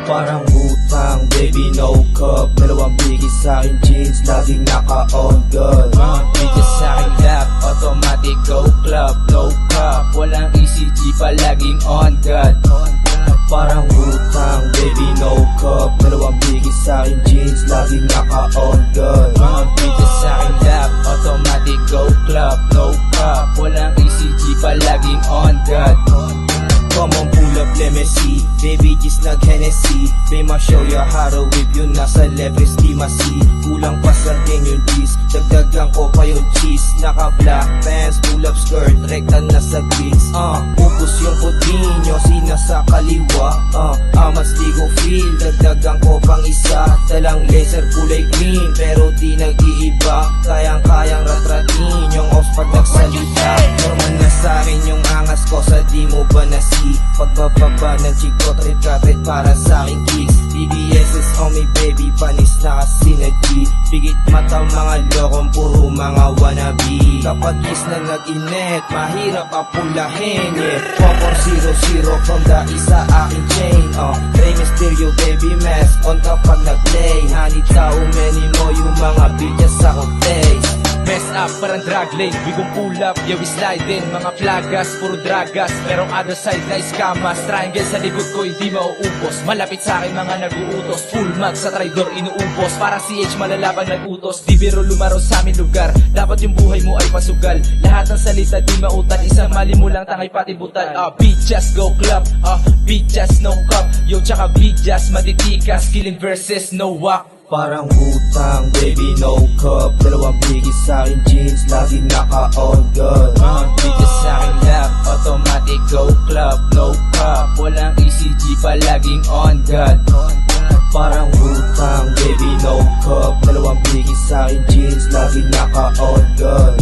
Parang utang, baby no cup. Dalawang bigis sa'kin jeans, laging naka-on good. Bitches sa'kin lap, automatic go club. No cup, walang ECG pa, laging on God. Parang utang, baby no cup. Dalawang bigis sa'kin jeans, laging naka-on good. Bitches sa'kin lap, automatic go club. No cup, walang ECG pa, laging on God. Come on, pull up, let me see. Baby, just nag-Hennessy. May ma-show ya how to whip yun. Nasa levels, di masi. Kulang pa sa din yung G's. Dagdagan ko pa yung cheese. Naka-black pants, pull up skirt. Rekta na sa gigs. Upos yung putinyo, sinasa kaliwa. Amas di ko feel. Dagdagan ko pang isa. Dalang laser kulay green, pero di nag-iiba. Kayang-kayang ratratin yung off pag nagsalita. Normal na sa'kin yung angas ko, sa di mo ba nasi? Pagbababa ng chick ko, trip para sa'king kicks. BBS is on me baby, panis na kasi na G. Pigit mata mga lokong, puro mga wannabe. Kapag kiss na nag-inet, mahirap apulahin, yeah. 4-0-0 from the isa aking chain. Rey Mysterio baby mess on kapag nag-play. Hanit sa umeni mo yung mga bitches sa cocktails. Mess up, parang drag lane. We gon' pull up, yeah we slide in. Mga plagas, puro dragas. Pero other side na iskamas. Triangle sa likod ko, hindi mauupos. Malapit sa akin mga nag-uutos. Full max sa traidor, inuupos. Parang CH malalabang nag-utos. Di biro lumaro sa amin lugar. Dapat yung buhay mo ay pasugal. Lahat ng salita di mautal. Isang mali mo lang tangay pati butal. Bitches go club, bitches no cup. Yo tsaka bitches matitikas. Killing verses, no walk. Parang utang, baby no cup. Dalawang bigis sa'kin jeans, laging naka-on good. Bitches sa'kin lap, automatic go club. No cup, walang ECG pa, laging on God. Parang utang, baby no cup. Dalawang bigis sa'kin jeans, laging naka-on good.